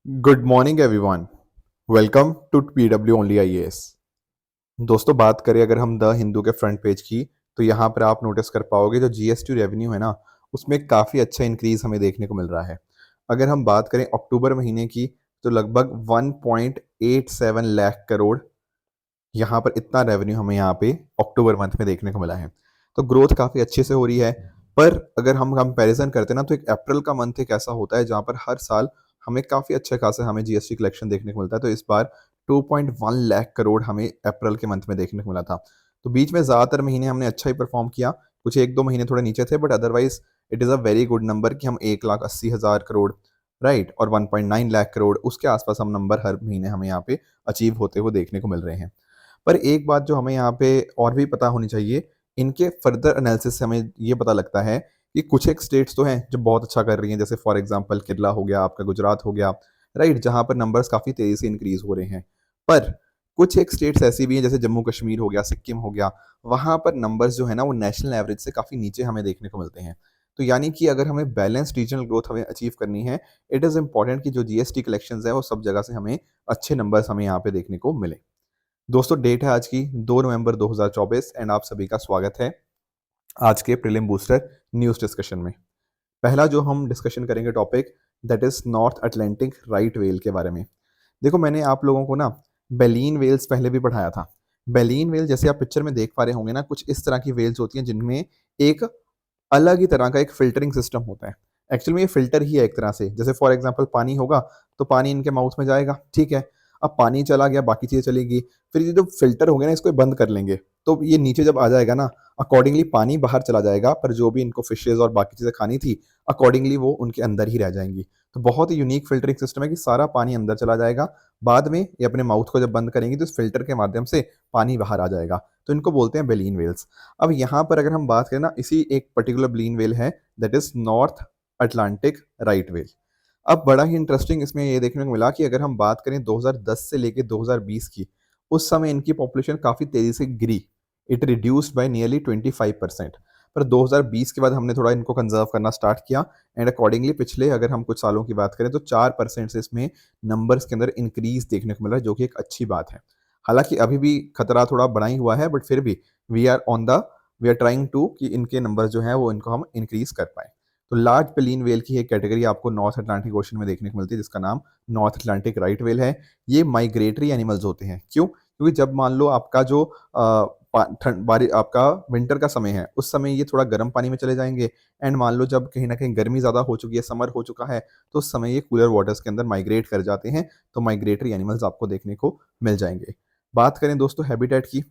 Good morning everyone. Welcome to PW only IAS. दोस्तों, बात करें अगर हम द हिंदू के फ्रंट पेज की, तो यहाँ पर आप नोटिस कर पाओगे जो जीएसटी रेवेन्यू है ना, उसमें काफ़ी अच्छा इंक्रीज हमें देखने को मिल रहा है। अगर हम बात करें अक्टूबर महीने की, तो लगभग 1.87 लाख करोड़ यहाँ पर इतना रेवेन्यू हमें यहाँ पे अक्टूबर मंथ में देखने को मिला है। तो ग्रोथ काफ़ी अच्छे से हो रही है। पर अगर हम कंपैरिजन करते हैं ना, तो एक अप्रैल का मंथ एक ऐसा होता है जहाँ पर हर साल हमें काफ़ी अच्छे खासे हमें जीएसटी कलेक्शन देखने को मिलता है। तो इस बार 2.1 लाख करोड़ हमें अप्रैल के मंथ में देखने को मिला था। तो बीच में ज़्यादातर महीने हमने अच्छा ही परफॉर्म किया, कुछ एक दो महीने थोड़े नीचे थे, but otherwise it is a very good number कि हम 1,80,000 करोड़, राइट, और 1.9 लाख करोड़ उसके आसपास हम नंबर हर महीने हमें यहाँ पे अचीव होते हुए देखने को मिल रहे हैं। पर एक बात जो हमें यहाँ पे और भी पता होनी चाहिए, इनके फर्दर एनालिसिस से हमें ये पता लगता है कि कुछ एक स्टेट्स तो हैं जो बहुत अच्छा कर रही हैं, जैसे फॉर एग्जांपल केरला हो गया, आपका गुजरात हो गया, राइट, जहाँ पर नंबर्स काफ़ी तेज़ी से इंक्रीज हो रहे हैं। पर कुछ एक स्टेट्स ऐसी भी हैं, जैसे जम्मू कश्मीर हो गया, सिक्किम हो गया, वहाँ पर नंबर्स जो है ना वो नेशनल एवरेज से काफ़ी नीचे हमें देखने को मिलते हैं। तो यानी कि अगर हमें बैलेंस रीजनल ग्रोथ हमें अचीव करनी है, इट इज़ इंपॉर्टेंट कि जो जीएसटी कलेक्शंस है वो सब जगह से हमें अच्छे नंबर्स हमें यहाँ पे देखने को मिले। दोस्तों, डेट है आज की 2 नवंबर 2024 एंड आप सभी का स्वागत है आज के प्रीलिम बूस्टर न्यूज़ डिस्कशन में। पहला जो हम डिस्कशन करेंगे topic, that is north Atlantic right whale के बारे में। देखो, मैंने आप लोगों को ना बैलीन वेल्स पहले भी पढ़ाया था। बैलीन वेल जैसे आप पिक्चर में देख पा रहे होंगे ना, कुछ इस तरह की वेल्स होती हैं जिनमें एक अलग ही तरह का एक फ़िल्टरिंग सिस्टम होता है। एक्चुअल में ये फ़िल्टर ही है एक तरह से। जैसे फॉर एग्ज़ाम्पल पानी होगा, तो पानी इनके माउथ में जाएगा, ठीक है। अब पानी चला गया, बाकी चीज़ें चलेगी। फिर ये जो फ़िल्टर होंगे ना, इसको ये बंद कर लेंगे। तो ये नीचे जब आ जाएगा ना, अकॉर्डिंगली पानी बाहर चला जाएगा, पर जो भी इनको फ़िशेज़ और बाकी चीज़ें खानी थी, अकॉर्डिंगली वो उनके अंदर ही रह जाएँगी। तो बहुत ही यूनिक फ़िल्टरिंग सिस्टम है कि सारा पानी अंदर चला जाएगा, बाद में ये अपने माउथ को जब बंद करेंगी, तो इस फ़िल्टर के माध्यम से पानी बाहर आ जाएगा। तो इनको बोलते हैं बैलीन वेल्स। अब यहाँ पर अगर हम बात करें ना, इसी एक पर्टिकुलर बैलीन वेल है, that is north Atlantic right well. अब बड़ा ही इंटरेस्टिंग इसमें ये देखने को मिला कि अगर हम बात करें 2010 से लेके 2020 की, उस समय इनकी पॉपुलेशन काफ़ी तेज़ी से गिरी। It reduced by nearly 25%। पर 2020 के बाद हमने थोड़ा इनको कंजर्व करना स्टार्ट किया, एंड अकॉर्डिंगली पिछले अगर हम कुछ सालों की बात करें, तो 4% से इसमें नंबर्स के अंदर इंक्रीज देखने को मिला है, जो कि एक अच्छी बात है। हालांकि अभी भी खतरा थोड़ा बढ़ा ही हुआ है, बट फिर भी वी आर ट्राइंग टू कि इनके नंबर जो हैं वो इनको हम इंक्रीज कर पाएँ। तो लार्ज पेलिन व्हेल की एक कैटेगरी आपको नॉर्थ अटलांटिक ओशन में देखने को मिलती है, जिसका नाम नॉर्थ अटलांटिक राइट व्हेल है। ये माइग्रेटरी एनिमल्स होते हैं। क्यों? क्योंकि जब मान लो आपका जो आपका विंटर का समय है, उस समय ये थोड़ा गर्म पानी में चले जाएँगे, एंड मान लो जब कहीं न कहीं गर्मी ज़्यादा हो चुकी है, समर हो चुका है, तो उस समय ये कूलर वाटर्स के अंदर माइग्रेट कर जाते हैं। तो माइग्रेटरी एनिमल्स आपको देखने को मिल जाएँगे। बात करें दोस्तों हैबिटेट की,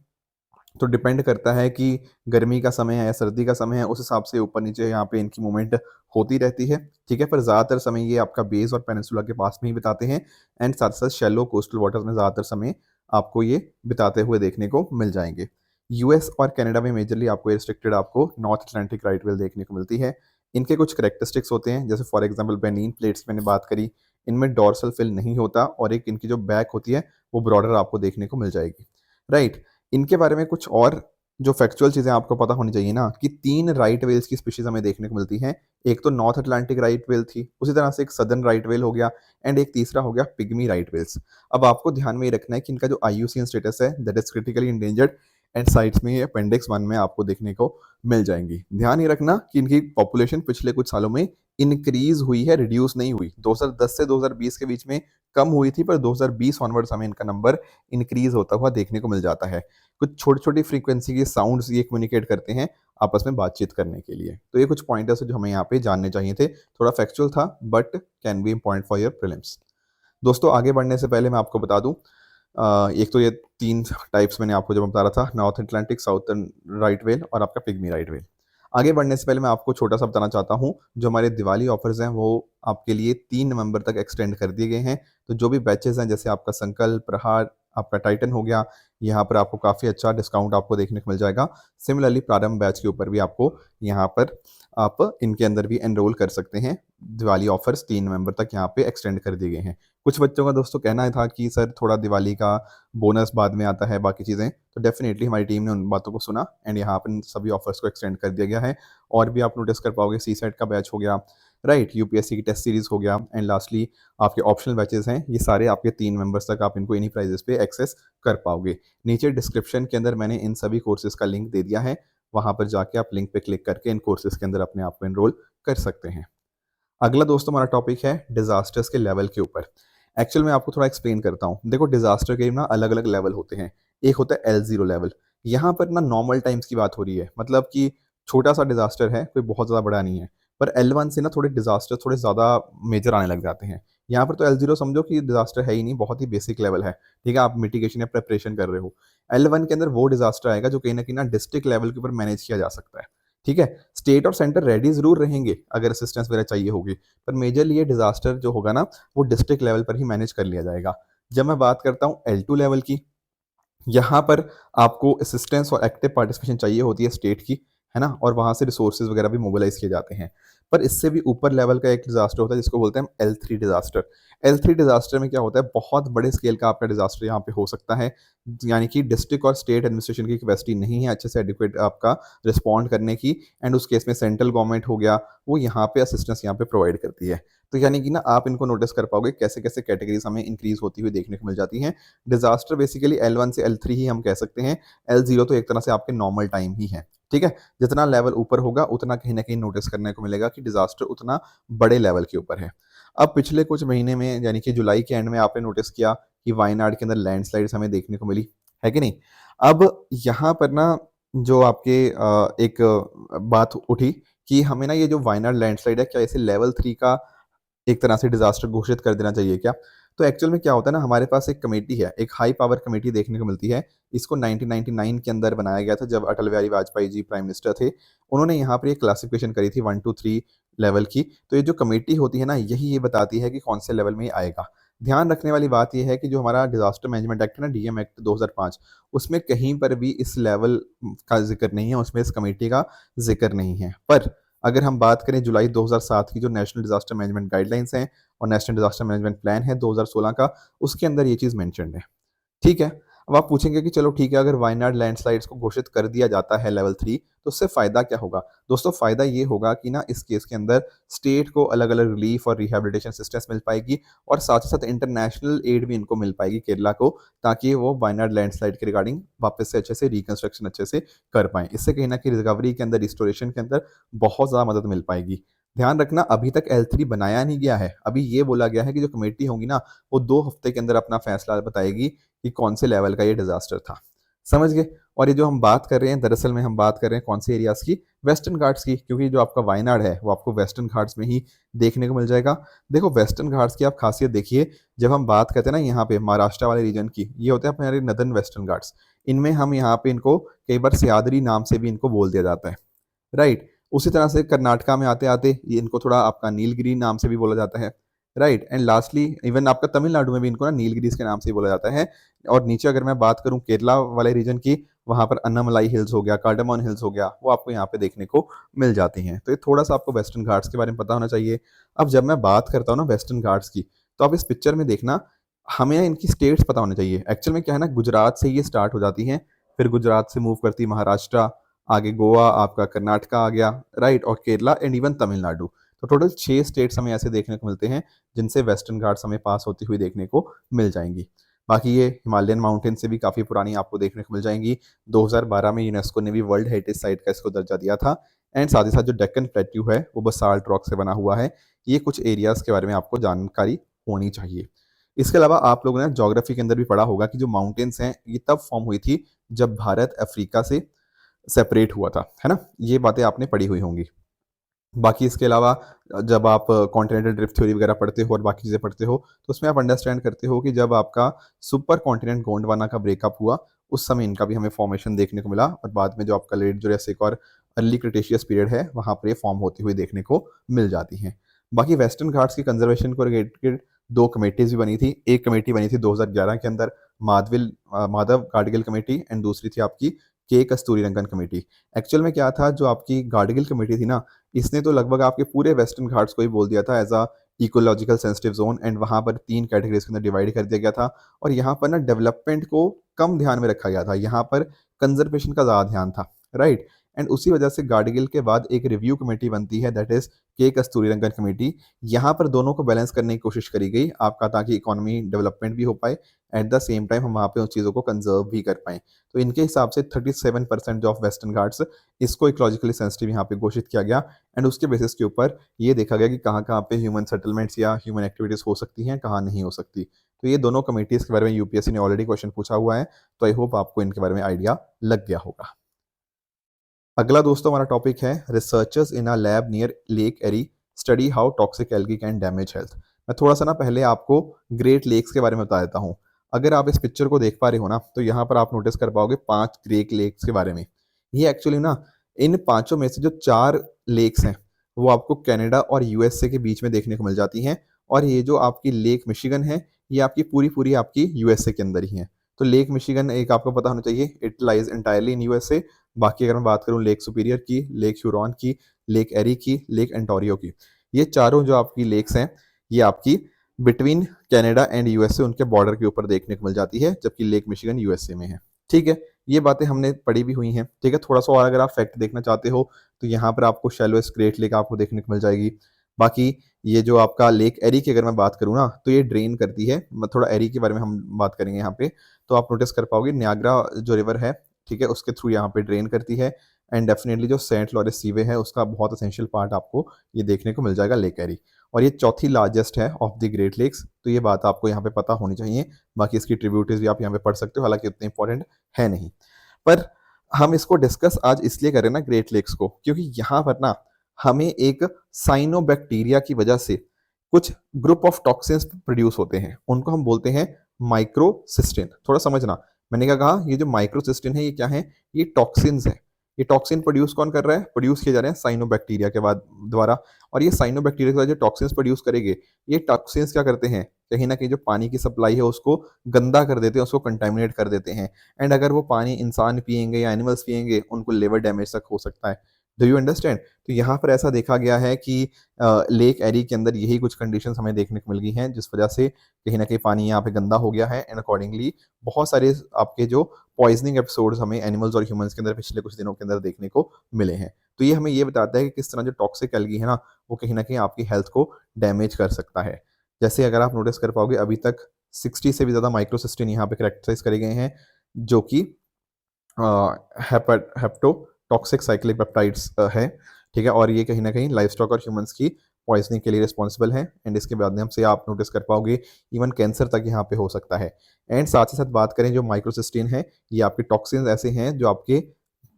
तो डिपेंड करता है कि गर्मी का समय है या सर्दी का समय है, उस हिसाब से ऊपर-नीचे यहाँ पे इनकी मूवमेंट होती रहती है, ठीक है? पर ज़्यादातर समय ये आपका बेस और पेनिनसुला के पास में ही बिताते हैं, एंड साथ-साथ शैलो कोस्टल वाटर्स में ज़्यादातर समय आपको ये बिताते हुए देखने को मिल जाएँगे। यूएस और कनाडा में मेजरली आपको ये रिस्ट्रिक्टेड आपको नॉर्थ अटलांटिक राइट व्हेल देखने को मिलती है। इनके कुछ कैरेक्टरिस्टिक्स होते हैं, जैसे फॉर एग्ज़ाम्पल बेनिन प्लेट्स मैंने बात करी, इनमें डॉर्सल फिल नहीं होता, और एक इनकी जो बैक होती है, वो ब्रॉडर आपको देखने को मिल जाएगी, राइट? इनके बारे में कुछ और जो फैक्चुअल चीज़ें आपको पता होनी चाहिए ना, कि 3 राइट व्हेल्स की स्पीशीज़ हमें देखने को मिलती हैं। एक तो नॉर्थ अटलांटिक राइट व्हेल थी, उसी तरह से एक सदर्न राइट व्हेल हो गया, एंड एक तीसरा हो गया पिग्मी राइट व्हेल्स। अब आपको ध्यान में ये रखना है कि इनका जो आईयूसीएन स्टेटस है, that is critically endangered, and sites में ये अपेंडिक्स 1 में आपको देखने को मिल जाएँगी। ध्यान ये रखना कि इनकी पॉपुलेशन पिछले कुछ सालों में इंक्रीज़ हुई है, रिड्यूस नहीं हुई। 2010 से 2020 के बीच में कम हुई थी, पर 2020 ऑनवर्ड्स हमें इनका नंबर इंक्रीज़ होता हुआ देखने को मिल जाता है। कुछ छोटी-छोटी फ्रीक्वेंसी के साउंड्स ये कम्युनिकेट करते हैं आपस में बातचीत करने के लिए। तो ये कुछ पॉइंटर्स हैं जो हमें यहाँ पे जानने चाहिए थे। थोड़ा फैक्चुअल था, but can be important for your prelims. दोस्तों, आगे बढ़ने से पहले मैं आपको बता दूँ, एक तो ये 3 टाइप्स मैंने आपको जब बता रहा था, north Atlantic, southern right whale और आपका पिग्मी राइट व्हेल। आगे बढ़ने से पहले मैं आपको छोटा-सा बताना चाहता हूँ, जो हमारे दिवाली ऑफर्स हैं वो आपके लिए 3 नवंबर तक एक्सटेंड कर दिए गए हैं। तो जो भी बैचेज़ हैं, जैसे आपका संकल्प, प्रहार, आपका टाइटन हो गया, यहाँ पर आपको काफ़ी अच्छा डिस्काउंट आपको देखने को मिल जाएगा। सिमिलरली प्रारंभ बैच के ऊपर भी आपको यहाँ पर आप इनके अंदर भी एनरोल कर सकते हैं। दिवाली ऑफर्स 3 नवंबर तक यहाँ पे एक्सटेंड कर दिए गए हैं। कुछ बच्चों का दोस्तों कहना था कि सर थोड़ा दिवाली का बोनस बाद में आता है, बाकी चीज़ें, तो डेफिनेटली हमारी टीम ने उन बातों को सुना, एंड यहाँ पर इन सभी ऑफर्स को एक्सटेंड कर दिया गया है। और भी आप नोटिस कर पाओगे, सी सेट का बैच हो गया, राइट। यूपीएससी की टेस्ट सीरीज हो गया, एंड लास्टली आपके ऑप्शनल बैचेस हैं, ये सारे आपके 3 मेंबर्स तक आप इनको इन्हीं प्राइजेस पे एक्सेस कर पाओगे। नीचे डिस्क्रिप्शन के अंदर मैंने इन सभी कोर्सेज का लिंक दे दिया है, वहाँ पर जाके आप लिंक पे क्लिक करके इन कोर्सेज के अंदर अपने आप को एनरोल कर सकते हैं। अगला दोस्तों हमारा टॉपिक है डिजास्टर्स के लेवल के ऊपर। एक्चुअल में आपको थोड़ा एक्सप्लेन करता हूँ। देखो, डिजास्टर के ना अलग अलग लेवल होते हैं। एक होता है L0 लेवल। यहाँ पर ना नॉर्मल टाइम्स की बात हो रही है, मतलब कि छोटा सा डिजास्टर है, कोई बहुत ज़्यादा बड़ा नहीं है। पर L1 से ना थोड़े डिजास्टर थोड़े ज़्यादा मेजर आने लग जाते हैं। यहाँ पर तो L0 समझो कि डिजास्टर है ही नहीं, बहुत ही बेसिक लेवल है। ठीक है, आप मिटिगेशन या प्रेपरेशन कर रहे हो। L1 के अंदर वो डिजास्टर आएगा जो कहीं ना डिस्ट्रिक्ट लेवल के ऊपर मैनेज किया जा सकता है। ठीक है, स्टेट और सेंटर रेडी जरूर रहेंगे अगर असिस्टेंस वगैरह चाहिए होगी, पर मेजरली ये डिजास्टर जो होगा ना वो डिस्ट्रिक्ट लेवल पर ही मैनेज कर लिया जाएगा। जब मैं बात करता हूँ L2 लेवल की, यहाँ पर आपको असिस्टेंस और एक्टिव पार्टिसिपेशन चाहिए होती है स्टेट की, है ना, और वहाँ से रिसोर्सेज वगैरह भी मोबिलाइज किए जाते हैं। पर इससे भी ऊपर लेवल का एक डिजास्टर होता है जिसको बोलते हैं L3 डिजास्टर। L3 डिजास्टर में क्या होता है, बहुत बड़े स्केल का आपका डिजास्टर यहाँ पे हो सकता है, यानी कि डिस्ट्रिक्ट और स्टेट एडमिनिस्ट्रेशन की कैपेसिटी नहीं है अच्छे से एडिक्वेट आपका रिस्पॉन्ड करने की, एंड उस केस में सेंट्रल गवर्नमेंट हो गया, वो यहाँ पे असिस्टेंस यहाँ पे प्रोवाइड करती है। तो यानी कि ना आप इनको नोटिस कर पाओगे कैसे कैसे कैटेगरीज हमें इंक्रीज होती हुई देखने को मिल जाती हैं। डिजास्टर बेसिकली L1 से L3 ही हम कह सकते हैं। L0 तो एक तरह से आपके नॉर्मल टाइम ही है। ठीक है, जितना लेवल ऊपर होगा उतना कहीं ना कहीं नोटिस करने को मिलेगा कि डिजास्टर उतना बड़े लेवल के ऊपर है। अब पिछले कुछ महीने में, यानी कि जुलाई के एंड में, आपने नोटिस किया कि वायनाड के अंदर लैंडस्लाइड्स हमें देखने को मिली, है कि नहीं। अब यहाँ पर ना जो आपके एक बात उठी कि हमें ना ये जो वायनाड लैंडस्लाइड है, क्या इसे लेवल 3 का एक तरह से डिजास्टर घोषित कर देना चाहिए क्या। तो एक्चुअल में क्या होता है ना, हमारे पास एक कमेटी है, एक हाई पावर कमेटी देखने को मिलती है। इसको 1999 के अंदर बनाया गया था जब अटल बिहारी वाजपेयी जी प्राइम मिनिस्टर थे। उन्होंने यहाँ पर एक क्लासिफिकेशन करी थी 1 2 3 लेवल की। तो ये जो कमेटी होती है ना, यही ये बताती है कि कौन से लेवल में ये आएगा। ध्यान रखने वाली बात यह है कि जो हमारा डिजास्टर मैनेजमेंट एक्ट है ना, डीएम एक्ट 2005, उसमें कहीं पर भी इस लेवल का जिक्र नहीं है, उसमें इस कमेटी का जिक्र नहीं है। पर अगर हम बात करें जुलाई 2007 की जो नेशनल डिजास्टर मैनेजमेंट गाइडलाइंस हैं और नेशनल डिजास्टर मैनेजमेंट प्लान है 2016 का, उसके अंदर ये चीज़ मेंशन्ड है। ठीक है, अब आप पूछेंगे कि चलो ठीक है, अगर वायनाड लैंडस्लाइड्स को घोषित कर दिया जाता है लेवल 3, तो उससे फ़ायदा क्या होगा। दोस्तों, फ़ायदा ये होगा कि ना इस केस के अंदर स्टेट को अलग अलग रिलीफ और रिहेबिलिटेशन असिस्टेंस मिल पाएगी, और साथ ही साथ इंटरनेशनल एड भी इनको मिल पाएगी केरला को, ताकि वो वायनाड लैंडस्लाइड के रिगार्डिंग वापस से अच्छे से रिकंस्ट्रक्शन अच्छे से कर पाएँ। इससे कहीं ना कहीं रिकवरी के अंदर, रिस्टोरेशन के अंदर बहुत ज़्यादा मदद मिल पाएगी। ध्यान रखना, अभी तक L3 बनाया नहीं गया है। अभी ये बोला गया है कि जो कमेटी होगी ना, वो 2 हफ्ते के अंदर अपना फैसला बताएगी कि कौन से लेवल का ये डिजास्टर था। समझ गए। और ये जो हम बात कर रहे हैं, दरअसल में हम बात कर रहे हैं कौन से एरियाज की, वेस्टर्न घाट्स की, क्योंकि जो आपका वायनाड है वो आपको वेस्टर्न घाट्स में ही देखने को मिल जाएगा। देखो, वेस्टर्न घाट्स की आप खासियत देखिए, जब हम बात करते हैं ना यहाँ पे महाराष्ट्र वाले रीजन की, ये होते हैं हमारे नदर्न वेस्टर्न घाट्स। इनमें हम यहाँ पे इनको कई बार सह्याद्री नाम से भी इनको बोल दिया जाता है, राइट। उसी तरह से कर्नाटका में आते आते ये इनको थोड़ा आपका नीलगिरी नाम से भी बोला जाता है, राइट। एंड लास्टली इवन आपका तमिलनाडु में भी इनको ना नीलगिरीज के नाम से ही बोला जाता है। और नीचे अगर मैं बात करूं केरला वाले रीजन की, वहां पर अन्नामलाई हिल्स हो गया, कार्डामन हिल्स हो गया, वो आपको यहाँ पे देखने को मिल जाती हैं। तो ये थोड़ा सा आपको वेस्टर्न घाट्स के बारे में पता होना चाहिए। अब जब मैं बात करता हूँ ना वेस्टर्न घाट्स की, तो आप इस पिक्चर में देखना, हमें इनकी स्टेट्स पता होने चाहिए। एक्चुअल में क्या है ना, गुजरात से ये स्टार्ट हो जाती हैं, फिर गुजरात से मूव करती महाराष्ट्र, आगे गोवा, आपका कर्नाटका आ गया, राइट, और केरला एंड इवन तमिलनाडु। तो टोटल 6 स्टेट्स हमें ऐसे देखने को मिलते हैं जिनसे वेस्टर्न घाट्स हमें पास होती हुई देखने को मिल जाएंगी। बाकी ये हिमालयन माउंटेन से भी काफ़ी पुरानी आपको देखने को मिल जाएंगी। 2012 में यूनेस्को ने भी वर्ल्ड हेरिटेज साइट का इसको दर्जा दिया था। एंड साथ ही साथ जो डेक्कन प्लेट्यू है वो बसाल्ट रॉक से बना हुआ है। ये कुछ एरियाज़ के बारे में आपको जानकारी होनी चाहिए। इसके अलावा आप लोगों ने ज्योग्राफी के अंदर भी पढ़ा होगा कि जो माउंटेन्स हैं ये तब फॉर्म हुई थी जब भारत अफ्रीका से सेपरेट हुआ था, है ना। ये बातें आपने पढ़ी हुई होंगी। बाकी इसके अलावा जब आप कॉन्टिनेंटल ड्रिफ्ट थ्योरी वगैरह पढ़ते हो और बाकी चीज़ें पढ़ते हो, तो उसमें आप अंडरस्टैंड करते हो कि जब आपका सुपर कॉन्टिनेंट गोंडवाना का ब्रेकअप हुआ, उस समय इनका भी हमें फॉर्मेशन देखने को मिला, और बाद में जो आपका लेट जुरासिक और अर्ली क्रिटेशियस पीरियड है, वहाँ पर ये फॉर्म होती हुई देखने को मिल जाती हैं। बाकी वेस्टर्न घाट्स की कंजर्वेशन को रिलेटेड 2 कमेटीज भी बनी थी। एक कमेटी बनी थी 2011 के अंदर, माधव गाडगिल कमेटी, एंड दूसरी थी आपकी के कस्तूरीरंगन कमेटी। एक्चुअल में क्या था, जो आपकी गाडगिल कमेटी थी ना, इसने तो लगभग आपके पूरे वेस्टर्न घाट्स को ही बोल दिया था as a ecological sensitive zone, and वहाँ पर 3 कैटेगरीज के अंदर डिवाइड कर दिया गया था। और यहाँ पर ना डेवलपमेंट को कम ध्यान में रखा गया था, यहाँ पर कंजर्वेशन का ज़्यादा ध्यान था, राइट। एंड उसी वजह से गाडगिल के बाद एक रिव्यू कमेटी बनती है, दैट इज के कस्तूरीरंगन कमेटी। यहाँ पर दोनों को बैलेंस करने की कोशिश करी गई आपका, ताकि इकोनॉमी डेवलपमेंट भी हो पाए, एट द सेम टाइम हम वहाँ पे उस चीज़ों को कंजर्व भी कर पाएँ। तो इनके हिसाब से 37% ऑफ वेस्टर्न घाट्स इसको इकोलॉजिकली सेंसिटिव यहाँ पे घोषित किया गया, एंड उसके बेसिस के ऊपर ये देखा गया कि कहाँ कहाँ पे ह्यूमन सेटलमेंट्स या ह्यूमन एक्टिविटीज़ हो सकती हैं, कहाँ नहीं हो सकती। तो ये दोनों कमेटीज़ के बारे में यूपीएससी ने ऑलरेडी क्वेश्चन पूछा हुआ है, तो आई होप आपको इनके बारे में आइडिया लग गया होगा। अगला दोस्तों हमारा टॉपिक है researchers in a lab near lake Erie study how toxic algae can damage health. मैं थोड़ा सा ना पहले आपको ग्रेट लेक्स के बारे में बता देता हूँ। अगर आप इस पिक्चर को देख पा रहे हो ना, तो यहाँ पर आप नोटिस कर पाओगे 5 ग्रेट लेक्स के बारे में। ये एक्चुअली ना इन पांचों में से जो 4 लेक्स हैं वो आपको कनाडा और यूएसए के बीच में देखने को मिल जाती हैं, और ये जो आपकी लेक मिशिगन है ये आपकी पूरी पूरी आपकी यूएसए के अंदर ही है। तो लेक मिशिगन एक आपको पता होना चाहिए, it lies entirely in USA. बाकी अगर मैं बात करूँ लेक सुपीरियर की, लेक हुरॉन की, लेक एरी की, लेक एंटोरियो की, ये चारों जो आपकी लेक्स हैं ये आपकी बिटवीन कनाडा एंड यूएसए उनके बॉर्डर के ऊपर देखने को मिल जाती है, जबकि लेक मिशिगन यूएसए में है। ठीक है, ये बातें हमने पढ़ी भी हुई हैं। ठीक है, थोड़ा सा और अगर आप फैक्ट देखना चाहते हो तो यहाँ पर आपको शैलोएस्ट ग्रेट लेक आपको देखने को मिल जाएगी। बाकी ये जो आपका लेक एरी की अगर मैं बात करूँ ना, तो ये ड्रेन करती है। मैं थोड़ा एरी के बारे में हम बात करेंगे यहाँ पे, तो आप नोटिस कर पाओगे नियाग्रा जो रिवर है, ठीक है, उसके थ्रू यहाँ पे ड्रेन करती है। एंड डेफिनेटली जो सेंट लॉरेंस सीवे है उसका बहुत असेंशियल पार्ट आपको ये देखने को मिल जाएगा लेक एरी, और ये चौथी लार्जेस्ट है ऑफ द ग्रेट लेक्स। तो ये बात आपको यहाँ पे पता होनी चाहिए। बाकी इसकी ट्रिब्यूटरीज भी आप यहाँ पे पढ़ सकते हो, हालांकि उतने इंपॉर्टेंट है नहीं। पर हम इसको डिस्कस आज इसलिए कर रहे हैं ना ग्रेट लेक्स को, क्योंकि यहाँ पर ना हमें एक साइनोबैक्टीरिया की वजह से कुछ ग्रुप ऑफ टॉक्सिन्स प्रोड्यूस होते हैं, उनको हम बोलते हैं माइक्रोसिस्टिन। थोड़ा समझना, मैंने क्या कहा, ये जो माइक्रोसिस्टिन है ये क्या है, ये टॉक्सिन्स है। ये टॉक्सिन प्रोड्यूस कौन कर रहा है, प्रोड्यूस किए जा रहे हैं साइनोबैक्टीरिया के बाद द्वारा। और ये साइनोबैक्टीरिया के बाद जो टॉक्सिन्स प्रोड्यूस करेंगे, ये टॉक्सिन्स क्या करते हैं, कहीं ना कहीं जो पानी की सप्लाई है उसको गंदा कर देते हैं, उसको कंटामिनेट कर देते हैं। एंड अगर वो पानी इंसान पिएंगे या एनिमल्स पिएंगे, उनको लिवर डैमेज तक हो सकता है। Do you understand? तो यहाँ पर ऐसा देखा गया है कि लेक एरी के अंदर यही कुछ कंडीशंस हमें देखने को मिल गई हैं, जिस वजह से कहीं ना कहीं पानी यहाँ पे गंदा हो गया है, एंड अकॉर्डिंगली बहुत सारे आपके जो पॉइजनिंग एपिसोड्स हमें एनिमल्स और ह्यूमंस के अंदर पिछले कुछ दिनों के अंदर देखने को मिले हैं। तो ये हमें ये बताता है कि किस तरह जो टॉक्सिक एल्गी है ना, वो कहीं ना कहीं आपकी हेल्थ को डैमेज कर सकता है। जैसे अगर आप नोटिस कर पाओगे, अभी तक 60 से भी ज़्यादा माइक्रोसिस्टिन यहाँ पे कैरेक्टराइज करे गए हैं, जो कि हेप्टोटॉक्सिक साइक्लिक पेप्टाइड्स है। ठीक है, और ये कहीं ना कहीं लाइफ स्टॉक और ह्यूमंस की पॉइजनिंग के लिए रिस्पॉन्सिबल है। एंड इसके माध्यम से आप नोटिस कर पाओगे इवन कैंसर तक यहाँ पे हो सकता है। एंड साथ ही साथ बात करें जो माइक्रोसिस्टिन है, ये आपके टॉक्सिन्स ऐसे हैं जो आपके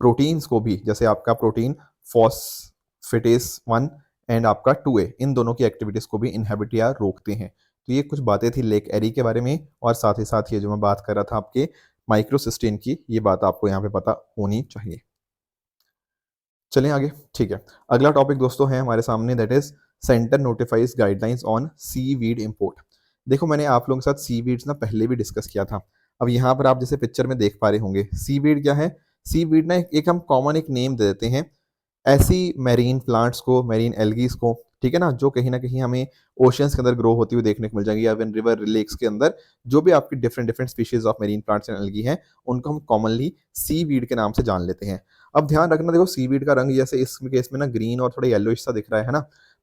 प्रोटीन्स को भी, जैसे आपका प्रोटीन फॉस्फेटेस 1 एंड आपका 2A, इन दोनों की एक्टिविटीज़ को भी इनहेबिट या रोकते हैं। तो ये कुछ बातें थी लेक एरी के बारे में, और साथ ही साथ ये जो मैं बात कर रहा था आपके माइक्रोसिस्टिन की, ये बात आपको यहाँ पे पता होनी चाहिए। चलें आगे। ठीक है, अगला टॉपिक दोस्तों है हमारे सामने, that is centre notifies guidelines on seaweed import. देखो मैंने आप लोगों के साथ सी वीड्स ना पहले भी डिस्कस किया था। अब यहाँ पर आप जैसे पिक्चर में देख पा रहे होंगे, सी वीड क्या है, सी वीड ना एक हम कॉमन एक नेम दे देते हैं ऐसी मैरीन प्लांट्स को, मैरीन एल्गीज को, ठीक है ना, जो कहीं ना कहीं हमें ओशंस के अंदर ग्रो होती हुई देखने को मिल जाएंगी, या इवन रिवर लेक्स के अंदर जो भी आपकी different different species of marine plants and algae हैं, उनको हम कॉमनली सी वीड के नाम से जान लेते हैं। अब ध्यान रखना, देखो सी वीड का रंग जैसे इस केस में ना ग्रीन और थोड़ा येलोइश सा दिख रहा है ना,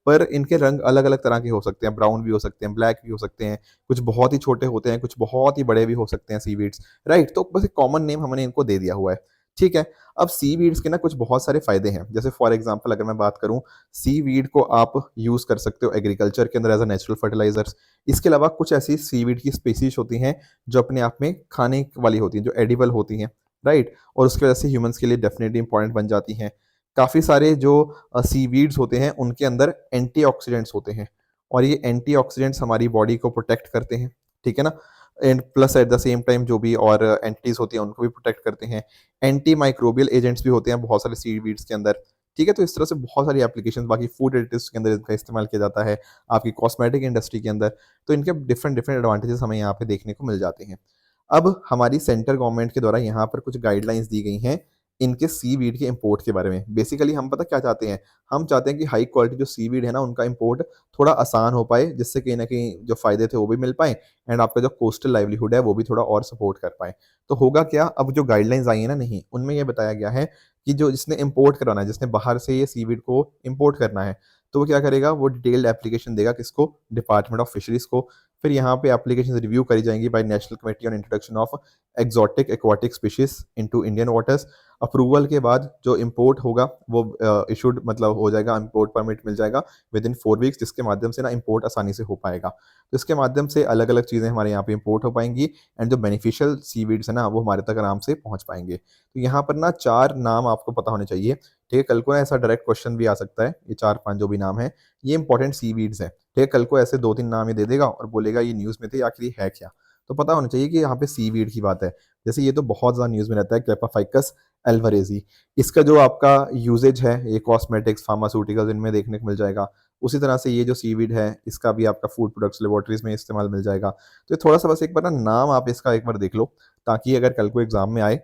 पर इनके रंग अलग अलग तरह के हो सकते हैं, ब्राउन भी हो सकते हैं, ब्लैक भी हो सकते हैं, कुछ बहुत ही छोटे होते हैं, कुछ बहुत ही बड़े भी हो सकते हैं सी वीड्स, राइट। तो बस एक कॉमन नेम हमने इनको दे दिया हुआ है, ठीक है। अब सी वीड्स के ना कुछ बहुत सारे फायदे हैं, जैसे फॉर एग्जांपल अगर मैं बात करूं, सी वीड को आप यूज कर सकते हो एग्रीकल्चर के अंदर एज अ नेचुरल फर्टिलाइजर्स। इसके अलावा कुछ ऐसी सी वीड की स्पीसीज होती हैं जो अपने आप में खाने वाली होती हैं, जो एडिबल होती हैं, राइट, और उसकी वजह से ह्यूमंस के लिए डेफिनेटली इंपॉर्टेंट बन जाती हैं। काफ़ी सारे जो सी वीड्स होते हैं उनके अंदर एंटीऑक्सीडेंट्स होते हैं, और ये एंटीऑक्सीडेंट्स हमारी बॉडी को प्रोटेक्ट करते हैं, ठीक है ना। And plus at the same time जो भी और एंटिटीज होती हैं उनको भी प्रोटेक्ट करते हैं। एंटी माइक्रोबियल एजेंट्स भी होते हैं बहुत सारे सीड वीड्स के अंदर, ठीक है। तो इस तरह से बहुत सारी एप्लीकेशन, बाकी फूड एडिटिव्स के अंदर इनका इस्तेमाल किया जाता है, आपकी कॉस्मेटिक इंडस्ट्री के अंदर, तो इनके डिफरेंट डिफरेंट एडवांटेजेस हमें यहाँ पे देखने को मिल जाते हैं। अब हमारी सेंट्रल गवर्नमेंट के द्वारा यहाँ पर कुछ गाइडलाइंस दी गई हैं इनके सीवीड के इंपोर्ट के बारे में। बेसिकली हम पता क्या चाहते हैं, हम चाहते हैं कि हाई क्वालिटी जो सीवीड है ना उनका इंपोर्ट थोड़ा आसान हो पाए, जिससे कहीं ना कहीं जो फायदे थे वो भी मिल पाए एंड आपका जो कोस्टल लाइवलीहुड है वो भी थोड़ा और सपोर्ट कर पाए। तो होगा क्या, अब जो गाइडलाइंस आई है ना, नहीं उनमें ये बताया गया है कि जो जिसने इंपोर्ट करवाना है, जिसने बाहर से ये सीवीड को इंपोर्ट करना है, तो वो क्या करेगा, वो डिटेल्ड एप्लीकेशन देगा किसको, डिपार्टमेंट ऑफ फिशरीज को। फिर यहाँ पे एप्लीकेशन रिव्यू करी जाएंगी by national committee on introduction of exotic aquatic species into Indian waters. Approval के बाद जो इंपोर्ट होगा वो इशूड मतलब हो जाएगा, इंपोर्ट परमिट मिल जाएगा विद इन 4 वीक्स, जिसके माध्यम से ना इंपोर्ट आसानी से हो पाएगा। तो इसके माध्यम से अलग अलग चीज़ें हमारे यहाँ पे इंपोर्ट हो पाएंगी एंड जो बेनिफिशियल सीवीड्स है ना वो हमारे तक आराम से पहुँच पाएंगे। तो यहाँ पर ना 4 नाम आपको पता होने चाहिए, ठीक है। कल को ना ऐसा डायरेक्ट क्वेश्चन भी आ सकता है, ये 4-5 जो भी नाम है ये इंपॉर्टेंट सीवीड्स है, ठीक है। कल को ऐसे 2-3 नाम ये दे देगा और बोलेगा ये न्यूज़ में थे, आखिर ये है क्या। तो पता होना चाहिए कि यहाँ पे सीवीड की बात है। जैसे ये तो बहुत ज़्यादा न्यूज़ में रहता है, कैपाफाइकस एल्वारेजी। इसका जो आपका यूजेज है ये कॉस्मेटिक्स, फार्मास्यूटिकल्स इनमें देखने को मिल जाएगा। उसी तरह से ये जो सीवीड है इसका भी आपका फूड प्रोडक्ट्स लेबोरेटरीज में इस्तेमाल मिल जाएगा। तो ये थोड़ा सा बस एक बार ना नाम आप इसका एक बार देख लो, ताकि अगर कल को एग्जाम में आए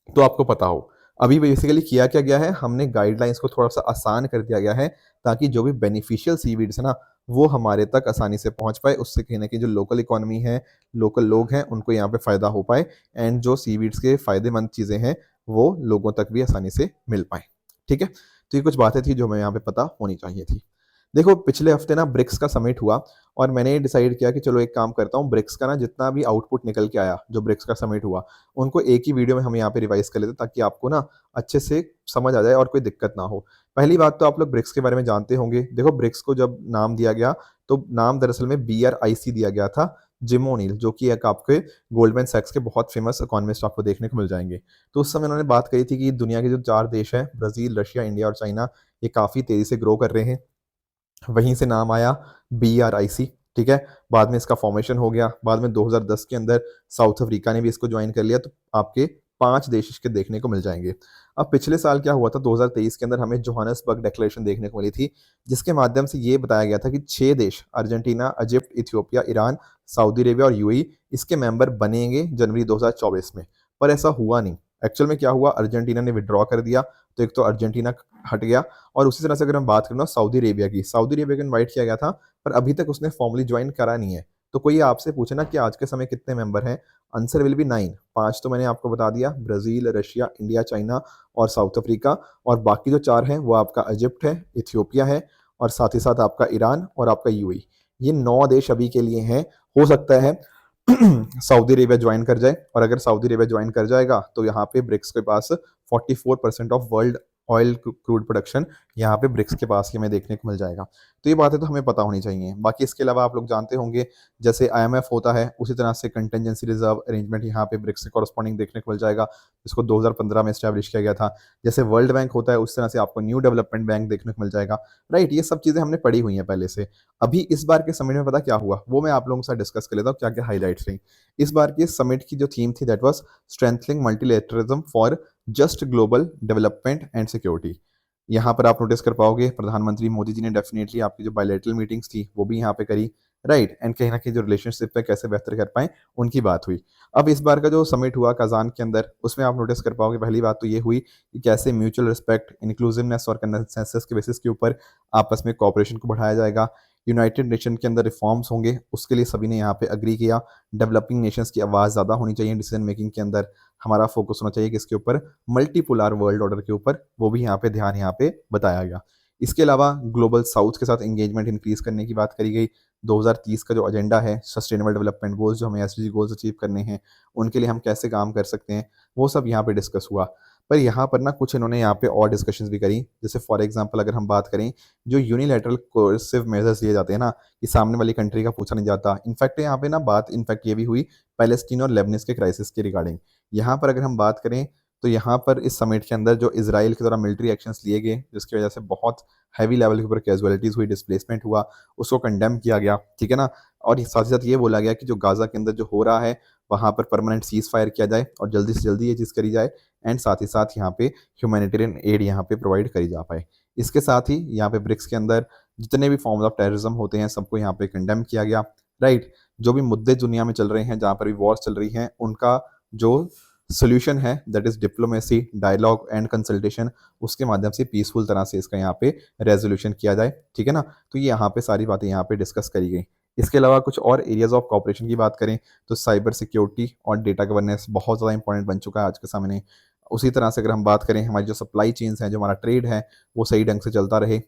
तो आपको पता हो। अभी बेसिकली किया क्या गया है, हमने गाइडलाइंस को थोड़ा-सा आसान कर दिया गया है, ताकि जो भी बेनिफिशियल सीवीड्स है ना, वो हमारे तक आसानी से पहुँच पाए। उससे कहीं न कहीं जो लोकल इकोनॉमी है, लोकल लोग हैं, उनको यहाँ पे फ़ायदा हो पाए एंड जो सीवीड्स के फ़ायदेमंद चीज़ें हैं, वो लोगों तक भी आसानी से मिल पाएँ। ठीक है? तो ये कुछ बातें थी जो हमें यहाँ पे पता होनी चाहिए थी। देखो पिछले हफ्ते ना ब्रिक्स का समिट हुआ और मैंने डिसाइड किया कि चलो एक काम करता हूँ, ब्रिक्स का ना जितना भी आउटपुट निकल के आया, जो ब्रिक्स का समिट हुआ, उनको एक ही वीडियो में हम यहाँ पे रिवाइज कर लेते हैं, ताकि आपको ना अच्छे से समझ आ जाए और कोई दिक्कत ना हो। पहली बात तो आप लोग ब्रिक्स के बारे में जानते होंगे। देखो ब्रिक्स को जब नाम दिया गया तो नाम दरअसल में BRIC दिया गया था, जिम ओनील, जो कि एक आपके गोल्डमैन सैक्स के बहुत फेमस इकोनॉमिस्ट आपको देखने को मिल जाएंगे। तो उस समय उन्होंने बात कही थी कि दुनिया के जो 4 देश हैं, ब्राज़ील, रशिया, इंडिया और चाइना, ये काफ़ी तेज़ी से ग्रो कर रहे हैं। वहीं से नाम आया BRIC, ठीक है। बाद में इसका फॉर्मेशन हो गया, बाद में 2010 के अंदर साउथ अफ्रीका ने भी इसको ज्वाइन कर लिया। तो आपके 5 देश इसके देखने को मिल जाएंगे। अब पिछले साल क्या हुआ था, 2023 के अंदर हमें जोहान्सबर्ग डिक्लेरेशन देखने को मिली थी, जिसके माध्यम से ये बताया गया था कि 6 देश Argentina, Egypt, Ethiopia, Iran, Saudi Arabia और यूएई इसके मेंबर बनेंगे जनवरी 2024 में। पर ऐसा हुआ नहीं। एक्चुअल में क्या हुआ, अर्जेंटीना ने विड्रॉ कर दिया, तो एक तो अर्जेंटीना हट गया। और उसी तरह से अगर हम बात करें ना सऊदी अरेबिया की, सऊदी अरेबिया को इनवाइट किया गया था, पर अभी तक उसने फॉर्मली ज्वाइन करा नहीं है। तो कोई आपसे पूछे ना कि आज के समय कितने मेंबर हैं, आंसर विल बी 9। 5 तो मैंने आपको बता दिया, ब्राजील, रशिया, इंडिया, चाइना और साउथ अफ्रीका। और बाकी जो 4 हैं वो आपका इजिप्ट है, इथियोपिया है और साथ ही साथ आपका ईरान और आपका यूएई। ये 9 देश अभी के लिए हैं। हो सकता है सऊदी अरेबिया ज्वाइन कर जाए, और अगर सऊदी अरेबिया ज्वाइन कर जाएगा तो यहाँ पे ब्रिक्स के पास 44% of world oil crude production यहाँ पे ब्रिक्स के पास ही हमें देखने को मिल जाएगा। तो ये बातें तो हमें पता होनी चाहिए। बाकी इसके अलावा आप लोग जानते होंगे, जैसे IMF होता है उसी तरह से कंटेंजेंसी रिजर्व अरेंजमेंट यहाँ पे ब्रिक्स से कॉरस्पॉन्डिंग देखने को मिल जाएगा, जिसको 2015 में स्टैब्लिश किया गया था। जैसे वर्ल्ड बैंक होता है उस तरह से आपको न्यू डेवलपमेंट बैंक देखने को मिल जाएगा। राइट, ये सब चीज़ें हमने पढ़ी हुई हैं पहले से। अभी इस बार के समिट में पता क्या हुआ, वो मैं आप लोगों के साथ डिस्कस कर लेता हूँ, क्या क्या हाईलाइट्स रही। इस बार की समिट की जो थीम थी that was strengthening multilateralism for just global development and security. यहाँ पर आप नोटिस कर पाओगे प्रधानमंत्री मोदी जी ने डेफिनेटली आपकी जो बायलैटरल मीटिंग्स थी वो भी यहाँ पे करी, राइट। एंड कहीं ना कहीं जो रिलेशनशिप है कैसे बेहतर कर पाए उनकी बात हुई। अब इस बार का जो समिट हुआ कजान के अंदर, उसमें आप नोटिस कर पाओगे पहली बात तो ये हुई कि कैसे म्यूचुअल रिस्पेक्ट, इंक्लूसिवनेस और कंसेंसस के बेसिस के ऊपर आपस में कोऑपरेशन को बढ़ाया जाएगा। यूनाइटेड नेशन के अंदर रिफॉर्म्स होंगे, उसके लिए सभी ने यहाँ पे अग्री किया। डेवलपिंग नेशंस की आवाज़ ज़्यादा होनी चाहिए डिसीजन मेकिंग के अंदर। हमारा फोकस होना चाहिए किसके ऊपर, मल्टीपोलर वर्ल्ड ऑर्डर के ऊपर, वो भी यहाँ पे ध्यान यहाँ पे बताया गया। इसके अलावा ग्लोबल साउथ के साथ एंगेजमेंट इंक्रीज करने की बात करी गई। 2030 का जो एजेंडा है, सस्टेनेबल डेवलपमेंट गोल्स जो हमें SDG गोल्स अचीव करने हैं, उनके लिए हम कैसे काम कर सकते हैं, वो सब यहाँ पे डिस्कस हुआ। पर यहाँ पर ना कुछ इन्होंने यहाँ पे और डिस्कशंस भी करी। जैसे फॉर एग्जांपल अगर हम बात करें, जो यूनिलैटरल कोर्सिव मेजर्स लिए जाते हैं ना, कि सामने वाली कंट्री का पूछा नहीं जाता। इनफैक्ट यहाँ पे ना बात इनफैक्ट ये भी हुई पैलेस्टीन और लेबनान के क्राइसिस के रिगार्डिंग। यहाँ पर अगर हम बात करें तो यहाँ पर इस समिट के अंदर जो इजराइल के द्वारा मिलिट्री एक्शंस लिए गए, जिसकी वजह से बहुत हैवी लेवल के ऊपर कैजुअलिटीज हुई, डिस्प्लेसमेंट हुआ, उसको कंडेम किया गया, ठीक है ना। और साथ ही साथ ये बोला गया कि जो गाजा के अंदर जो हो रहा है वहाँ पर परमानेंट सीज फायर किया जाए और जल्दी से जल्दी ये चीज़ करी जाए। एंड साथ ही साथ यहाँ पे ह्यूमैनिटेरियन एड यहाँ पे प्रोवाइड करी जा पाए। इसके साथ ही यहाँ पे ब्रिक्स के अंदर जितने भी फॉर्म्स ऑफ टेररिज्म होते हैं सबको यहाँ पे कंडेम किया गया, राइट। जो भी मुद्दे दुनिया में चल रहे हैं, जहाँ पर भी वॉर्स चल रही हैं, उनका जो सोल्यूशन है that is diplomacy, dialogue and consultation, उसके माध्यम से पीसफुल तरह से इसका यहाँ पे रेजोल्यूशन किया जाए, ठीक है ना। तो ये यहाँ पे सारी बातें यहाँ पे डिस्कस करी गई। इसके अलावा कुछ और एरियाज ऑफ कॉपरेशन की बात करें तो साइबर सिक्योरिटी और डेटा गवर्नेंस बहुत ज़्यादा इंपॉर्टेंट बन चुका है आज के सामने। उसी तरह से अगर हम बात करें हमारी जो सप्लाई चेन्स हैं, जो हमारा ट्रेड है, वो सही ढंग से चलता रहे,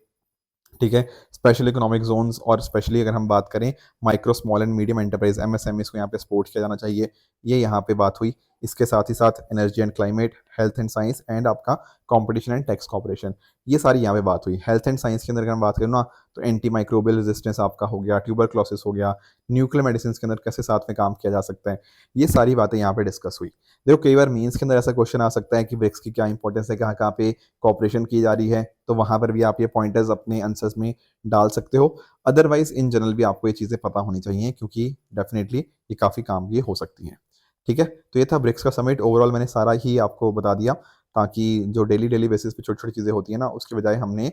ठीक है। स्पेशल इकोनॉमिक जोन्स और स्पेशली अगर हम बात करें micro small and medium enterprise MSME को यहाँ पे सपोर्ट किया जाना चाहिए, ये यहाँ पे बात हुई। इसके साथ ही साथ energy and climate, health and science and आपका कंपटीशन एंड टैक्स कॉपरेशन, ये सारी यहाँ पे बात हुई। हेल्थ एंड साइंस के अंदर अगर हम बात करें ना तो एंटी माइक्रोबियल रेजिस्टेंस आपका हो गया, ट्यूबरक्लोसिस हो गया, न्यूक्लियर मेडिसिन के अंदर कैसे साथ में काम किया जा सकता है, ये सारी बातें यहाँ पे डिस्कस हुई। देखो कई बार मीन्स के अंदर ऐसा क्वेश्चन आ सकता है कि ब्रिक्स की क्या इंपॉर्टेंस है, कहाँ कहाँ पे कॉपरेशन की जा रही है, तो वहाँ पर भी आप ये पॉइंटर्स अपने आंसर्स में डाल सकते हो। अदरवाइज इन जनरल भी आपको ये चीज़ें पता होनी चाहिए क्योंकि डेफिनेटली ये काफ़ी काम की हो सकती हैं, ठीक है। तो ये था ब्रिक्स का समिट। ओवरऑल मैंने सारा ही आपको बता दिया ताकि जो डेली डेली बेसिस पे छोटी छोटी चीज़ें होती हैं ना, उसके बजाय हमने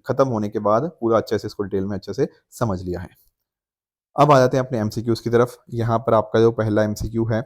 खत्म होने के बाद पूरा अच्छे से इसको डिटेल में अच्छे से समझ लिया है। अब आ जाते हैं अपने एमसीक्यूज़ की तरफ। यहाँ पर आपका जो पहला एमसीक्यू है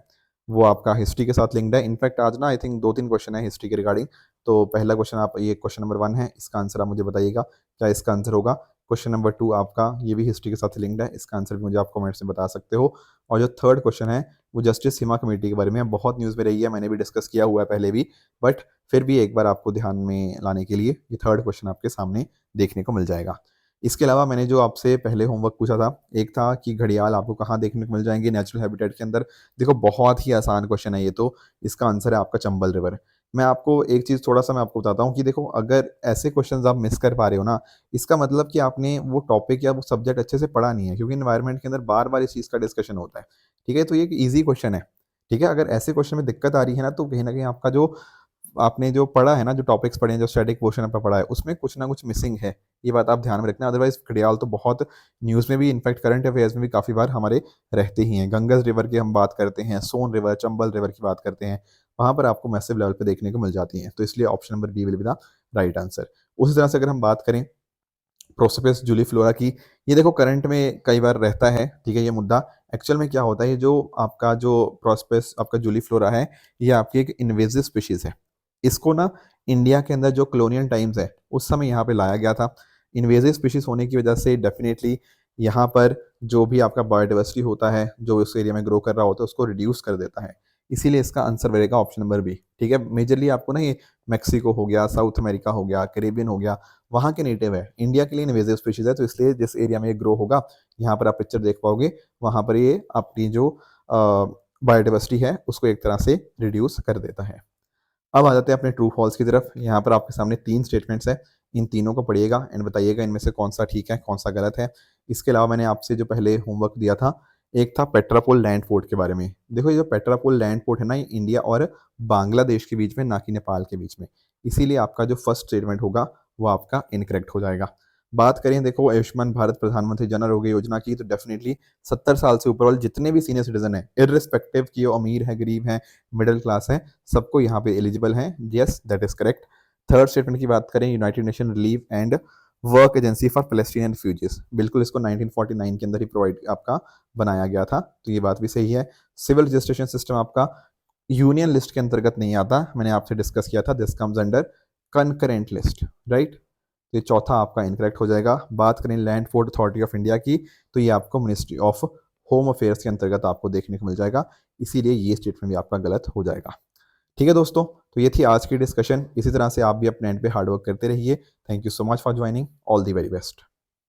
वो आपका हिस्ट्री के साथ लिंक्ड है। इनफैक्ट आज ना आई थिंक 2-3 क्वेश्चन है हिस्ट्री के रिगार्डिंग। तो पहला क्वेश्चन आप ये क्वेश्चन नंबर 1 है, इसका आंसर आप मुझे बताइएगा क्या इसका आंसर होगा। क्वेश्चन नंबर 2 आपका ये भी हिस्ट्री के साथ लिंक्ड है, इसका आंसर भी मुझे आप कमेंट्स में बता सकते हो। और जो थर्ड क्वेश्चन है वो जस्टिस सीमा कमेटी के बारे में है, बहुत न्यूज़ में रही है, मैंने भी डिस्कस किया हुआ है पहले भी, बट फिर भी एक बार आपको ध्यान में लाने के लिए ये थर्ड क्वेश्चन आपके सामने देखने को मिल जाएगा। इसके अलावा मैंने जो आपसे पहले होमवर्क पूछा था, एक था कि घड़ियाल आपको कहाँ देखने को मिल जाएंगे नेचुरल हैबिटेट के अंदर। देखो बहुत ही आसान क्वेश्चन है ये तो, इसका आंसर है आपका चंबल रिवर। मैं आपको एक चीज़ थोड़ा सा मैं आपको बताता हूँ कि देखो अगर ऐसे क्वेश्चंस आप मिस कर पा रहे हो ना, इसका मतलब कि आपने वो टॉपिक या वो सब्जेक्ट अच्छे से पढ़ा नहीं है, क्योंकि इन्वायरमेंट के अंदर बार बार इस चीज़ का डिस्कशन होता है, ठीक है। तो ये एक ईजी क्वेश्चन है, ठीक है। अगर ऐसे क्वेश्चन में दिक्कत आ रही है ना कहीं आपका जो आपने जो पढ़ा है ना, जो टॉपिक्स पढ़े हैं, जो स्टैटिक पोर्शन आपका पढ़ा है, उसमें कुछ ना कुछ मिसिंग है, ये बात आप ध्यान में रखना। अदरवाइज घड़ियाल तो बहुत न्यूज़ में भी, इनफैक्ट करंट अफेयर्स में भी काफ़ी बार हमारे रहते ही हैं। गंगस रिवर की हम बात करते हैं, सोन रिवर, चंबल रिवर की बात करते हैं, वहाँ पर आपको मैसिव लेवल पे देखने को मिल जाती हैं। तो इसलिए option number B will be the right answer. उसी तरह से अगर हम बात करें प्रोसोपिस जूलीफ्लोरा की, ये देखो करंट में कई बार रहता है, ठीक है, ये मुद्दा। एक्चुअल में क्या होता है, ये जो आपका जो प्रोसोपिस आपका जूलीफ्लोरा है, ये आपकी एक इन्वेजिव स्पीशीज़ है। इसको ना इंडिया के अंदर जो कॉलोनियल टाइम्स है उस समय यहाँ पे लाया गया था। इन्वेजिव स्पीशीज़ होने की वजह से डेफिनेटली यहाँ पर जो भी आपका बायोडाइवर्सिटी होता है, जो उस एरिया में ग्रो कर रहा होता है, उसको रिड्यूस कर देता है। इसीलिए इसका आंसर रहेगा ऑप्शन नंबर बी, ठीक है। मेजरली आपको ना ये मैक्सिको हो गया, साउथ अमेरिका हो गया, कैरेबियन हो गया, वहाँ के नेटिव है। इंडिया के लिए इन्वेजिव स्पीशीज है, तो इसलिए जिस एरिया में ये ग्रो होगा, यहाँ पर आप पिक्चर देख पाओगे, वहाँ पर ये अपनी जो बायोडाइवर्सिटी है उसको एक तरह से रिड्यूस कर देता है। अब आ जाते हैं अपने ट्रू फॉल्स की तरफ। यहाँ पर आपके सामने 3 स्टेटमेंट्स हैं, इन तीनों को पढ़िएगा एंड बताइएगा इनमें से कौन सा ठीक है, कौन सा गलत है। इसके अलावा मैंने आपसे जो पहले होमवर्क दिया था, एक था पेट्रापोल लैंड पोर्ट के बारे में। देखो ये जो पेट्रापोल लैंड पोर्ट है ना, ये इंडिया और बांग्लादेश के बीच में, ना कि नेपाल के बीच में। इसीलिए आपका जो फर्स्ट स्टेटमेंट होगा वो आपका इनकरेक्ट हो जाएगा। बात करें देखो आयुष्मान भारत प्रधानमंत्री जन आरोग्य योजना की, तो डेफिनेटली 70 साल से ऊपर वाले जितने भी सीनियर सिटीजन हैं, इररिस्पेक्टिव कि वो अमीर है, गरीब है, मिडिल क्लास है, सबको यहाँ पे एलिजिबल हैं। Yes that is correct. Third statement की बात करें, United nation relief and work agency for Palestinian refugees, बिल्कुल इसको 1949 के अंदर ही प्रोवाइड आपका बनाया गया था, तो ये बात भी सही है। सिविल रजिस्ट्रेशन सिस्टम आपका यूनियन लिस्ट के अंतर्गत नहीं आता, मैंने आपसे डिस्कस किया था, this comes under concurrent list, right. तो ये चौथा आपका इनकरेक्ट हो जाएगा। बात करें land port authority of India की, तो ये आपको मिनिस्ट्री ऑफ होम अफेयर्स के अंतर्गत आपको देखने को मिल जाएगा, इसीलिए ये स्टेटमेंट भी आपका गलत हो जाएगा। ठीक है दोस्तों, तो ये थी आज की डिस्कशन। इसी तरह से आप भी अपने एंड पे हार्डवर्क करते रहिए। Thank you so much for joining, all the very best.